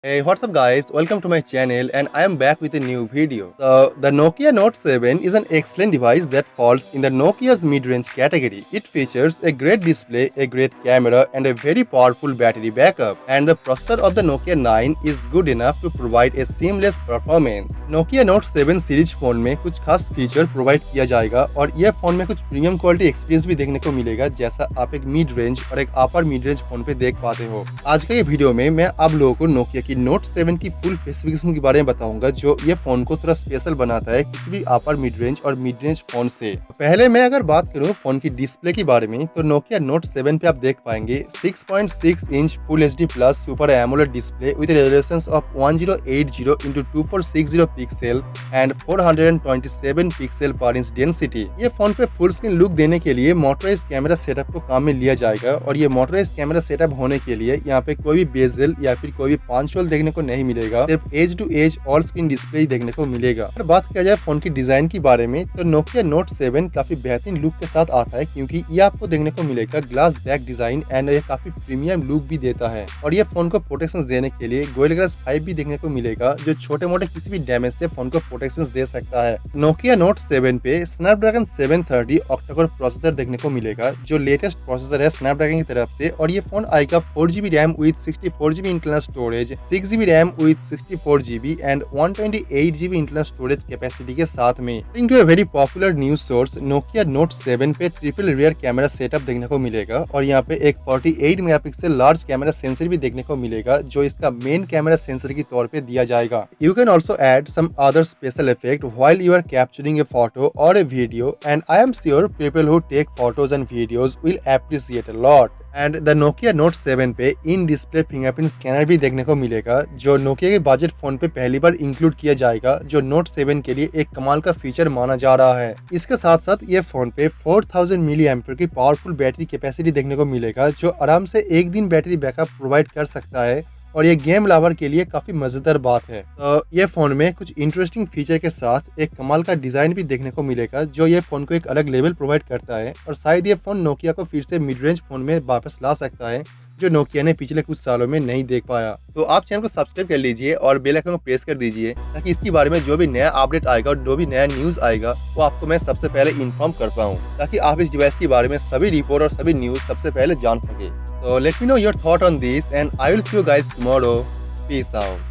Hey, what's up guys? Welcome to my channel and I am back with a new video. So, the Nokia Note 7 is an excellent device that falls in the Nokia's mid-range category. It features a great display, a great camera and a very powerful battery backup. And the processor of the Nokia 9 is good enough to provide a seamless performance. Nokia Note 7 series phone में कुछ खास feature provide किया जाएगा और यह phone में कुछ premium quality experience भी देखने को मिलेगा, जैसा आप एक मिड रेंज और एक अपर मिड रेंज फोन पे देख पाते हो। आज के ये वीडियो में मैं आप लोगों को नोकिया की नोट 7 की फुल स्पेसिफिकेशन के बारे में बताऊंगा, जो ये फोन को थोड़ा स्पेशल बनाता है किसी भी अपर मिड रेंज और मिड रेंज फोन से। पहले मैं अगर बात करूं फोन की डिस्प्ले के बारे में, तो नोकिया नोट 7 पे आप देख पाएंगे 6.6 inch full HD plus super AMOLED display with resolution of 1080x2460 pixel and 427 pixel पर इंच डेंसिटी। ये फोन पे फुल स्क्रीन लुक देने के लिए मोटराइज्ड कैमरा सेटअप को काम में लिया जाएगा और ये मोटराइज्ड कैमरा सेटअप होने के लिए यहाँ पे कोई भी बेजल या फिर कोई भी पंच होल देखने को नहीं मिलेगा, सिर्फ edge to edge all screen display देखने को मिलेगा। अगर बात किया जाए फोन की डिजाइन के बारे में, तो नोकिया नोट 7 काफी बेहतरीन लुक के साथ आता है, क्योंकि ये आपको देखने को मिलेगा ग्लास बैक डिजाइन एंड ये काफी प्रीमियम लुक भी देता है। और ये फोन को प्रोटेक्शन देने के लिए गोरिल्ला ग्लास 5 भी देखने को मिलेगा, जो छोटे मोटे किसी भी डैमेज से फोन को प्रोटेक्शन दे सकता है। नोकिया नोट 7 पे स्नैपड्रैगन 730 ऑक्टा-कोर प्रोसेसर देखने को मिलेगा, जो लेटेस्ट प्रोसेसर है स्नैपड्रैगन की तरफ से। और ये फोन आएगा 4GB RAM with 64GB internal storage, 6GB RAM with 64GB and 128GB internal storage capacity के साथ में। According to a very popular news source, Nokia note 7 पे ट्रिपल रियर कैमरा सेटअप देखने को मिलेगा और यहाँ पे एक 48 मेगापिक्सल लार्ज कैमरा सेंसर भी देखने को मिलेगा, जो इसका मेन कैमरा सेंसर के तौर पे दिया जाएगा। You can also add some other special effect while you are capturing a photo or a video, and I am sure people who take photos and videos will appreciate a lot. And the Nokia note 7 पे in display fingerprint scanner भी देखने को मिलेगा, जो Nokia के budget phone पे पहली बार include किया जाएगा, जो नोट 7 के लिए एक कमाल का फीचर माना जा रहा है। इसके साथ साथ ये फोन पे 4000 मिली एम्पियर की पावरफुल बैटरी कैपेसिटी देखने को मिलेगा, जो आराम से एक दिन बैटरी बैकअप प्रोवाइड कर सकता है और ये गेम लवर के लिए काफी मजेदार बात है। तो ये फोन में कुछ इंटरेस्टिंग फीचर के साथ एक कमाल का डिजाइन भी देखने को मिलेगा, जो ये फोन को एक अलग लेवल प्रोवाइड करता है और शायद ये फोन नोकिया को फिर से मिड रेंज फोन में वापस ला सकता है, जो नोकिया ने पिछले कुछ सालों में नहीं देख पाया। तो आप चैनल को सब्सक्राइब कर लीजिए और बेल आइकन को प्रेस कर दीजिए, ताकि इसके बारे में जो भी नया अपडेट आएगा और जो भी नया न्यूज आएगा वो आपको मैं सबसे पहले इन्फॉर्म कर पाऊँ, ताकि आप इस डिवाइस के बारे में सभी रिपोर्ट और सभी न्यूज सबसे पहले जान सके। So let me know your thought on this and I will see you guys tomorrow. Peace out.